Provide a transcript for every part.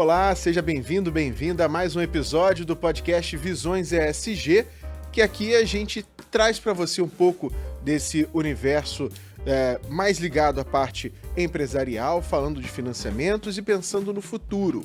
Olá, seja bem-vindo, bem-vinda a mais um episódio do podcast Visões ESG, que aqui a gente traz para você um pouco desse universo mais ligado à parte empresarial, falando de financiamentos e pensando no futuro.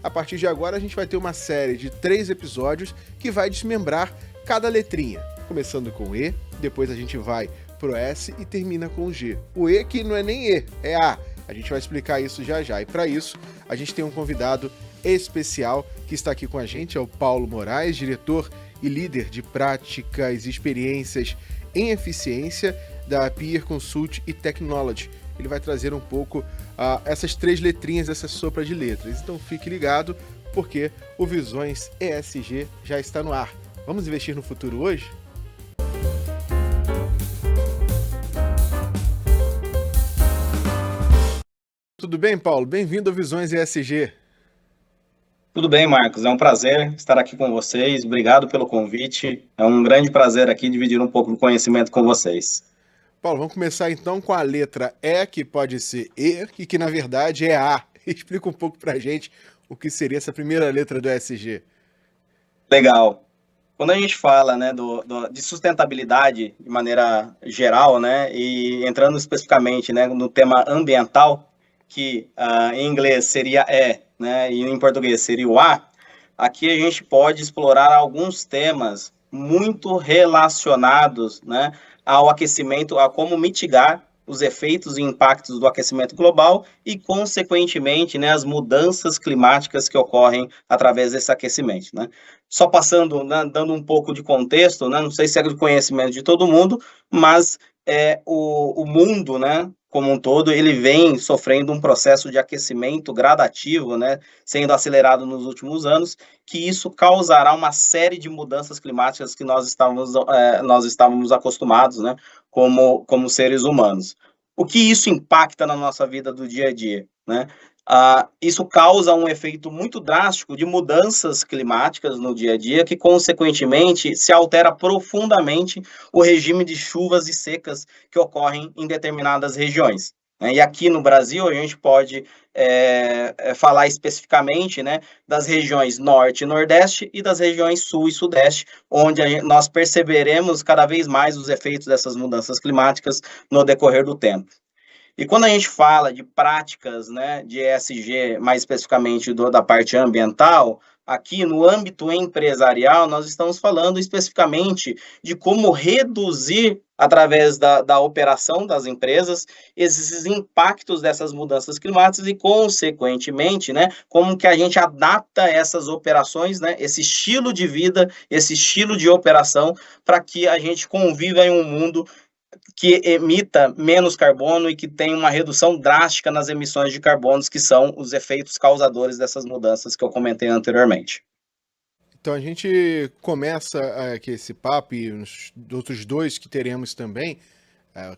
A partir de agora a gente vai ter uma série de 3 episódios que vai desmembrar cada letrinha, começando com o E, depois a gente vai pro S e termina com o G. O E que não é nem E, é A. A gente vai explicar isso já já. E para isso, a gente tem um convidado especial que está aqui com a gente, é o Paulo Moraes, diretor e líder de práticas e experiências em eficiência da Peer Consult e Technology. Ele vai trazer um pouco essas 3 letrinhas, essa sopa de letras. Então fique ligado, porque o Visões ESG já está no ar. Vamos investir no futuro hoje? Tudo bem, Paulo? Bem-vindo ao Visões ESG. Tudo bem, Marcos. É um prazer estar aqui com vocês. Obrigado pelo convite. É um grande prazer aqui dividir um pouco do conhecimento com vocês. Paulo, vamos começar então com a letra E, que pode ser E, e que na verdade é A. Explica um pouco pra gente o que seria essa primeira letra do ESG. Legal. Quando a gente fala, né, de sustentabilidade de maneira geral, né, e entrando especificamente, né, no tema ambiental, que em inglês seria E, né, e em português seria o A, aqui a gente pode explorar alguns temas muito relacionados, né, ao aquecimento, a como mitigar os efeitos e impactos do aquecimento global e, consequentemente, né, as mudanças climáticas que ocorrem através desse aquecimento, né? Só passando, né, dando um pouco de contexto, né, não sei se é do conhecimento de todo mundo, mas o mundo, né, como um todo, ele vem sofrendo um processo de aquecimento gradativo, né, sendo acelerado nos últimos anos, que isso causará uma série de mudanças climáticas que nós estávamos acostumados, né, como seres humanos. O que isso impacta na nossa vida do dia a dia, né? Isso causa um efeito muito drástico de mudanças climáticas no dia a dia, que, consequentemente, se altera profundamente o regime de chuvas e secas que ocorrem em determinadas regiões. E aqui no Brasil, a gente pode falar especificamente, né, das regiões Norte e Nordeste e das regiões Sul e Sudeste, onde nós perceberemos cada vez mais os efeitos dessas mudanças climáticas no decorrer do tempo. E quando a gente fala de práticas, né, de ESG, mais especificamente da parte ambiental, aqui no âmbito empresarial, nós estamos falando especificamente de como reduzir, através da operação das empresas, esses impactos dessas mudanças climáticas e, consequentemente, né, como que a gente adapta essas operações, né, esse estilo de vida, esse estilo de operação, para que a gente conviva em um mundo que emita menos carbono e que tem uma redução drástica nas emissões de carbonos, que são os efeitos causadores dessas mudanças que eu comentei anteriormente. Então a gente começa aqui esse papo e os outros 2 que teremos também.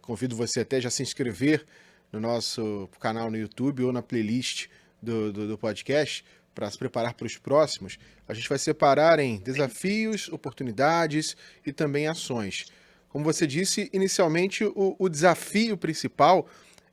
Convido você até já se inscrever no nosso canal no YouTube ou na playlist do podcast para se preparar para os próximos. A gente vai separar em desafios, oportunidades e também ações. Como você disse, inicialmente o desafio principal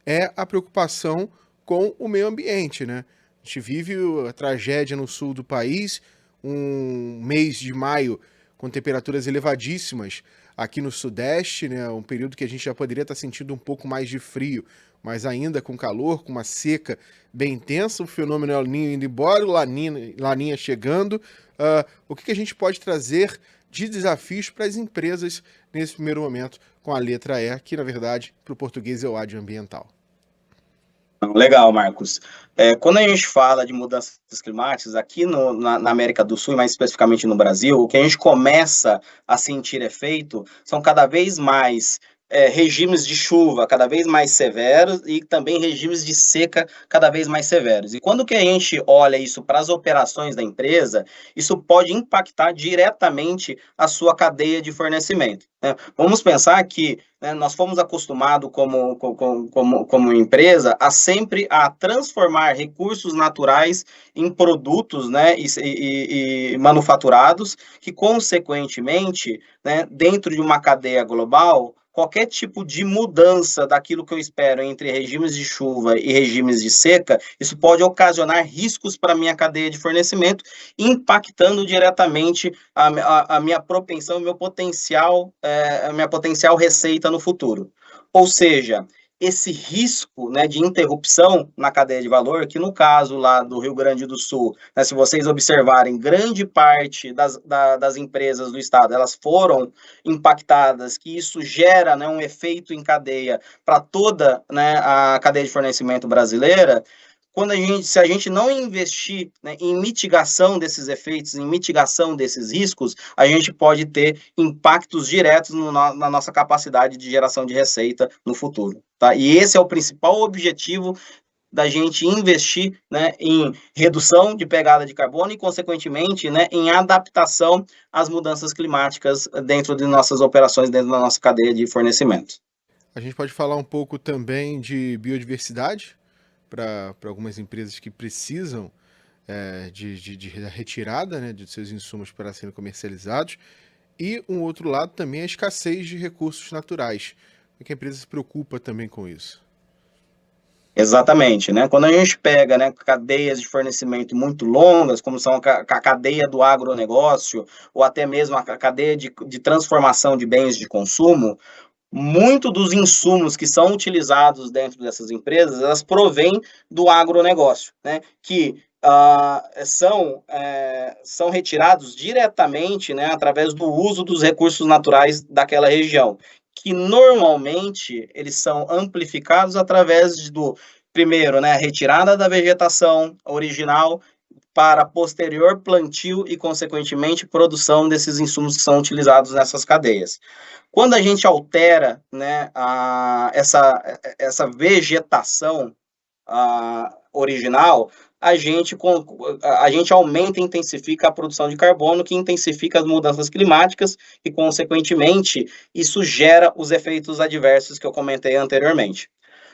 é a preocupação com o meio ambiente, né? A gente vive a tragédia no sul do país, um mês de maio com temperaturas elevadíssimas aqui no sudeste, né? Um período que a gente já poderia estar sentindo um pouco mais de frio, mas ainda com calor, com uma seca bem intensa, o fenômeno El Niño indo embora, o Laninha chegando. O que a gente pode trazer de desafios para as empresas nesse primeiro momento com a letra E, que na verdade para o português é o A de ambiental? Legal, Marcos. Quando a gente fala de mudanças climáticas, aqui na América do Sul, e mais especificamente no Brasil, o que a gente começa a sentir efeito são cada vez mais regimes de chuva cada vez mais severos e também regimes de seca cada vez mais severos. E quando que a gente olha isso para as operações da empresa, isso pode impactar diretamente a sua cadeia de fornecimento, né? Vamos pensar que, né, nós fomos acostumados como empresa a sempre transformar recursos naturais em produtos, né, e manufaturados que, consequentemente, né, dentro de uma cadeia global, qualquer tipo de mudança daquilo que eu espero entre regimes de chuva e regimes de seca, isso pode ocasionar riscos para a minha cadeia de fornecimento, impactando diretamente a minha propensão, a minha potencial receita no futuro. Ou seja, esse risco, né, de interrupção na cadeia de valor, que no caso lá do Rio Grande do Sul, né, se vocês observarem, grande parte das empresas do estado, elas foram impactadas, que isso gera, né, um efeito em cadeia para toda, né, a cadeia de fornecimento brasileira. Se a gente não investir, né, em mitigação desses efeitos, em mitigação desses riscos, a gente pode ter impactos diretos na nossa capacidade de geração de receita no futuro. Tá? E esse é o principal objetivo da gente investir, né, em redução de pegada de carbono e, consequentemente, né, em adaptação às mudanças climáticas dentro de nossas operações, dentro da nossa cadeia de fornecimento. A gente pode falar um pouco também de biodiversidade para algumas empresas que precisam de retirada, né, de seus insumos para serem comercializados. E um outro lado também é a escassez de recursos naturais. Como é que a empresa se preocupa também com isso? Exatamente, né? Quando a gente pega, né, cadeias de fornecimento muito longas, como são a cadeia do agronegócio, ou até mesmo a cadeia de transformação de bens de consumo, muito dos insumos que são utilizados dentro dessas empresas, elas provêm do agronegócio, né? Que são retirados diretamente, né, através do uso dos recursos naturais daquela região, que normalmente eles são amplificados através primeiro, né, retirada da vegetação original para posterior plantio e, consequentemente, produção desses insumos que são utilizados nessas cadeias. Quando a gente altera, né, essa vegetação original, a gente aumenta e intensifica a produção de carbono, que intensifica as mudanças climáticas e, consequentemente, isso gera os efeitos adversos que eu comentei anteriormente.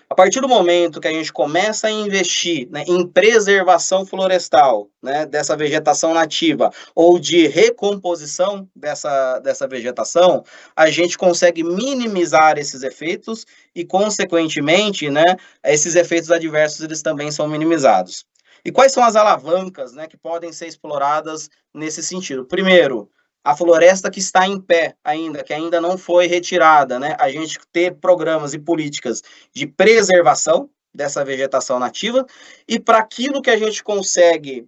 A partir do momento que a gente começa a investir, né, em preservação florestal, né, dessa vegetação nativa, ou de recomposição dessa vegetação, a gente consegue minimizar esses efeitos e, consequentemente, né, esses efeitos adversos eles também são minimizados. E quais são as alavancas, né, que podem ser exploradas nesse sentido? Primeiro, a floresta que está em pé ainda, que ainda não foi retirada, né? A gente ter programas e políticas de preservação dessa vegetação nativa e para aquilo que a gente consegue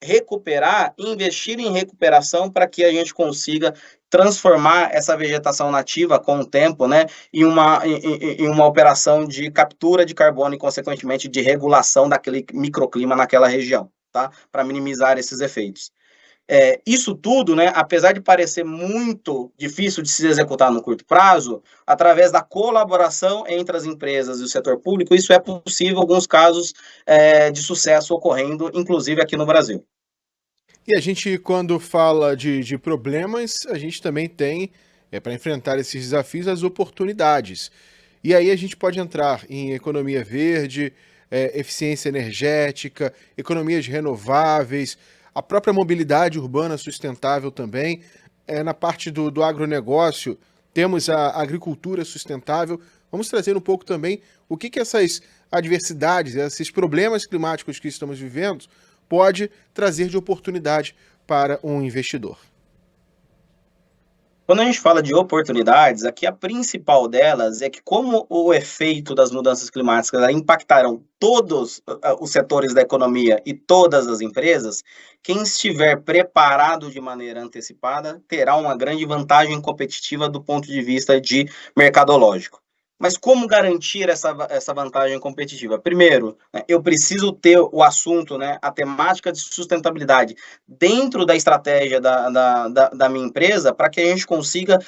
recuperar, investir em recuperação para que a gente consiga transformar essa vegetação nativa com o tempo, né, em uma operação de captura de carbono e, consequentemente, de regulação daquele microclima naquela região, tá? Para minimizar esses efeitos. Isso tudo, né, apesar de parecer muito difícil de se executar no curto prazo, através da colaboração entre as empresas e o setor público, isso é possível, alguns casos de sucesso ocorrendo, inclusive aqui no Brasil. E a gente, quando fala de problemas, a gente também tem, para enfrentar esses desafios, as oportunidades. E aí a gente pode entrar em economia verde, eficiência energética, economias renováveis, a própria mobilidade urbana sustentável também. Na parte do agronegócio, temos a agricultura sustentável. Vamos trazer um pouco também o que essas adversidades, esses problemas climáticos que estamos vivendo, pode trazer de oportunidade para um investidor. Quando a gente fala de oportunidades, aqui a principal delas é que, como o efeito das mudanças climáticas impactarão todos os setores da economia e todas as empresas, quem estiver preparado de maneira antecipada terá uma grande vantagem competitiva do ponto de vista de mercadológico. Mas como garantir essa vantagem competitiva? Primeiro, né, eu preciso ter o assunto, né, a temática de sustentabilidade dentro da estratégia da minha empresa para que a gente consiga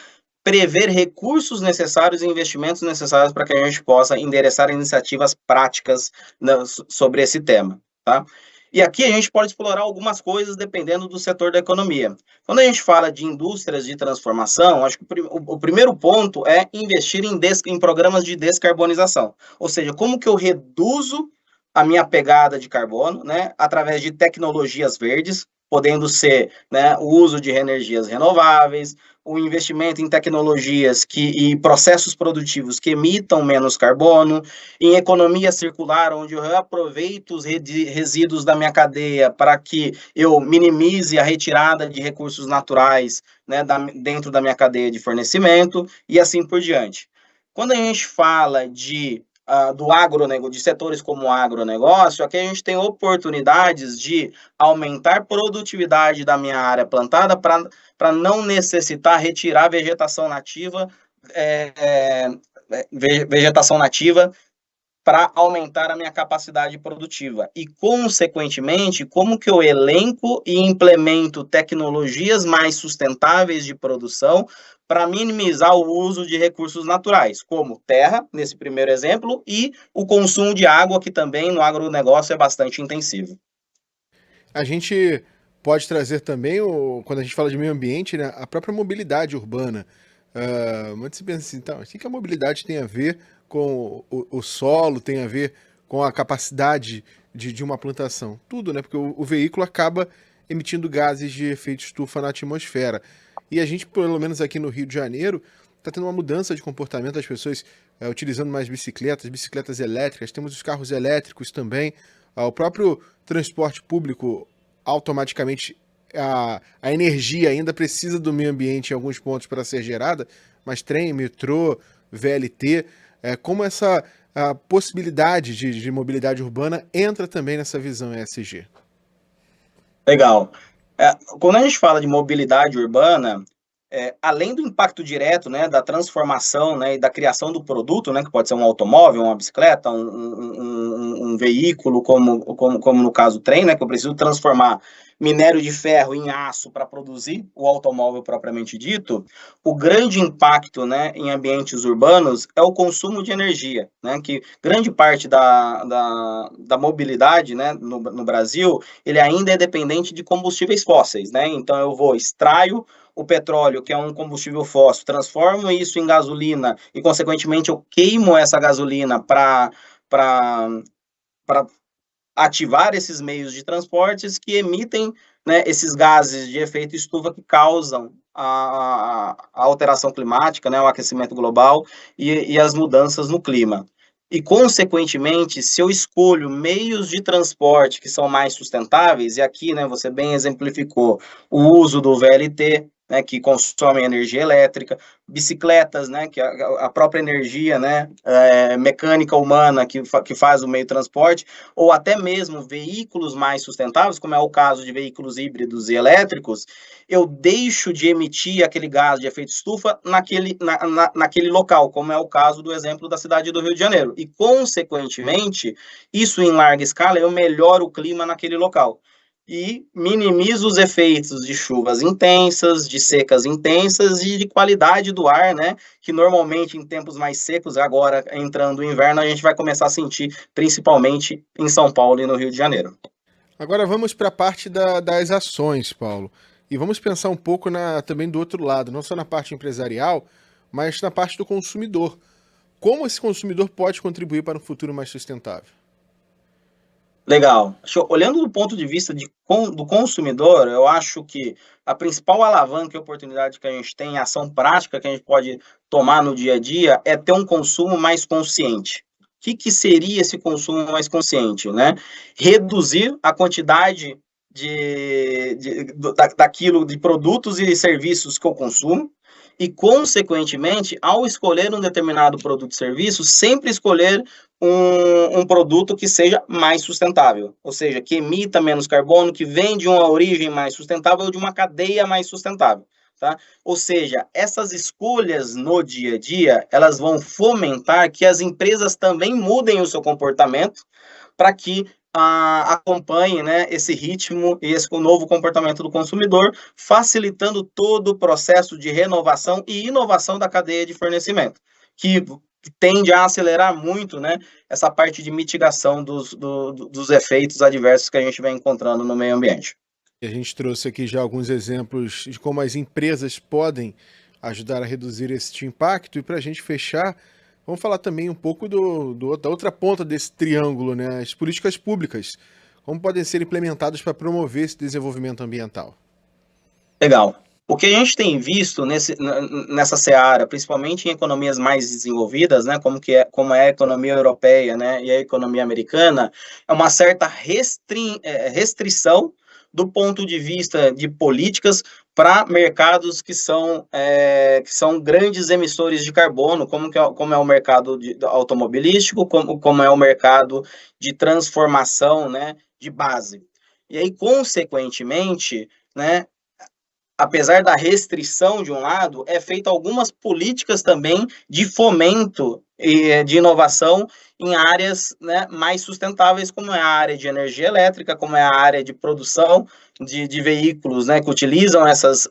prever recursos necessários e investimentos necessários para que a gente possa endereçar iniciativas práticas, né, sobre esse tema, tá? E aqui a gente pode explorar algumas coisas dependendo do setor da economia. Quando a gente fala de indústrias de transformação, acho que o primeiro ponto é investir em programas de descarbonização. Ou seja, como que eu reduzo a minha pegada de carbono, né, através de tecnologias verdes, podendo ser, né, o uso de energias renováveis, o investimento em tecnologias e processos produtivos que emitam menos carbono, em economia circular, onde eu reaproveito os resíduos da minha cadeia para que eu minimize a retirada de recursos naturais, né, dentro da minha cadeia de fornecimento, e assim por diante. Quando a gente fala do agronegócio, de setores como o agronegócio, aqui a gente tem oportunidades de aumentar a produtividade da minha área plantada para não necessitar retirar vegetação nativa para aumentar a minha capacidade produtiva. E, consequentemente, como que eu elenco e implemento tecnologias mais sustentáveis de produção para minimizar o uso de recursos naturais, como terra, nesse primeiro exemplo, e o consumo de água, que também no agronegócio é bastante intensivo. A gente pode trazer também, quando a gente fala de meio ambiente, né, a própria mobilidade urbana. Mas você pensa assim, então, o que a mobilidade tem a ver com o solo, tem a ver com a capacidade de uma plantação? Tudo, né? Porque o veículo acaba emitindo gases de efeito estufa na atmosfera. E a gente, pelo menos aqui no Rio de Janeiro, está tendo uma mudança de comportamento das pessoas utilizando mais bicicletas elétricas, temos os carros elétricos também, o próprio transporte público automaticamente a energia ainda precisa do meio ambiente em alguns pontos para ser gerada, mas trem, metrô, VLT, como essa a possibilidade de mobilidade urbana entra também nessa visão ESG. Legal. Quando a gente fala de mobilidade urbana, além do impacto direto, né, da transformação, né, e da criação do produto, né, que pode ser um automóvel, uma bicicleta, um veículo, como no caso o trem, né, que eu preciso transformar minério de ferro em aço para produzir o automóvel propriamente dito, o grande impacto, né, em ambientes urbanos é o consumo de energia, né, que grande parte da mobilidade, né, no Brasil, ele ainda é dependente de combustíveis fósseis, né, então eu extraio o petróleo, que é um combustível fóssil, transformo isso em gasolina e, consequentemente, eu queimo essa gasolina para ativar esses meios de transportes que emitem, né, esses gases de efeito estufa que causam a alteração climática, né, o aquecimento global e as mudanças no clima. E, consequentemente, se eu escolho meios de transporte que são mais sustentáveis, e aqui, né, você bem exemplificou o uso do VLT, né, que consomem energia elétrica, bicicletas, né, que a própria energia, né, mecânica humana que faz o meio de transporte, ou até mesmo veículos mais sustentáveis, como é o caso de veículos híbridos e elétricos, eu deixo de emitir aquele gás de efeito estufa naquele local, como é o caso do exemplo da cidade do Rio de Janeiro. E, consequentemente, isso em larga escala, eu melhoro o clima naquele local e minimiza os efeitos de chuvas intensas, de secas intensas e de qualidade do ar, né? Que normalmente em tempos mais secos, agora entrando o inverno, a gente vai começar a sentir, principalmente em São Paulo e no Rio de Janeiro. Agora vamos para a parte das ações, Paulo. E vamos pensar um pouco também do outro lado, não só na parte empresarial, mas na parte do consumidor. Como esse consumidor pode contribuir para um futuro mais sustentável? Legal. Olhando do ponto de vista do consumidor, eu acho que a principal alavanca e oportunidade que a gente tem, ação prática que a gente pode tomar no dia a dia, é ter um consumo mais consciente. O que seria esse consumo mais consciente, né? Reduzir a quantidade daquilo, de produtos e serviços que eu consumo, e, consequentemente, ao escolher um determinado produto e serviço, sempre escolher um produto que seja mais sustentável, ou seja, que emita menos carbono, que vem de uma origem mais sustentável ou de uma cadeia mais sustentável. Tá? Ou seja, essas escolhas no dia a dia, elas vão fomentar que as empresas também mudem o seu comportamento para que acompanhe, né, esse ritmo e esse novo comportamento do consumidor, facilitando todo o processo de renovação e inovação da cadeia de fornecimento, que tende a acelerar muito, né, essa parte de mitigação dos efeitos adversos que a gente vem encontrando no meio ambiente. E a gente trouxe aqui já alguns exemplos de como as empresas podem ajudar a reduzir esse impacto. E para a gente fechar, vamos falar também um pouco da outra ponta desse triângulo, né? As políticas públicas. Como podem ser implementadas para promover esse desenvolvimento ambiental? Legal. O que a gente tem visto nessa seara, principalmente em economias mais desenvolvidas, né, como é a economia europeia, né, e a economia americana, é uma certa restrição do ponto de vista de políticas para mercados que são grandes emissores de carbono, como é o mercado automobilístico, como é o mercado de transformação, né, de base. E aí, consequentemente, né, apesar da restrição de um lado, é feita algumas políticas também de fomento e de inovação em áreas, né, mais sustentáveis, como é a área de energia elétrica, como é a área de produção de veículos, né, que utilizam essas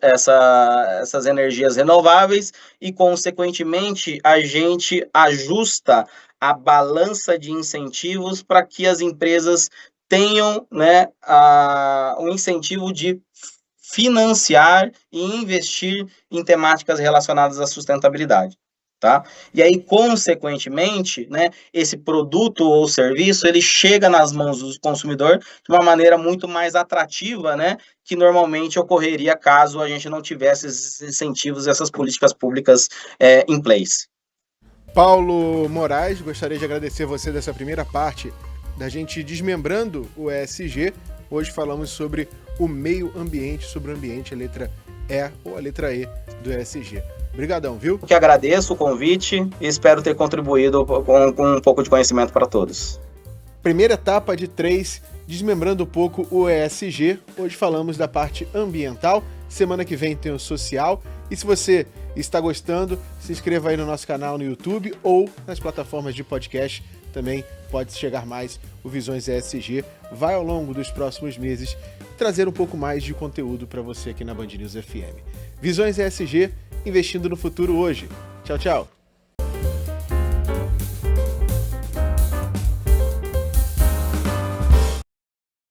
energias renováveis e, consequentemente, a gente ajusta a balança de incentivos para que as empresas tenham, né, um incentivo de financiar e investir em temáticas relacionadas à sustentabilidade, tá? E aí, consequentemente, né, esse produto ou serviço, ele chega nas mãos do consumidor de uma maneira muito mais atrativa, né, que normalmente ocorreria caso a gente não tivesse esses incentivos, essas políticas públicas em place. Paulo Moraes, gostaria de agradecer você dessa primeira parte da gente desmembrando o ESG. Hoje falamos sobre o meio ambiente, sobre o ambiente, a letra E ou a letra E do ESG. Obrigadão, viu? Eu que agradeço o convite e espero ter contribuído com um pouco de conhecimento para todos. Primeira etapa de 3, desmembrando um pouco o ESG. Hoje falamos da parte ambiental. Semana que vem tem o social. E se você está gostando, se inscreva aí no nosso canal no YouTube ou nas plataformas de podcast. Também pode chegar mais o Visões ESG. Vai ao longo dos próximos meses trazer um pouco mais de conteúdo para você aqui na Band News FM. Visões ESG, investindo no futuro hoje. Tchau, tchau.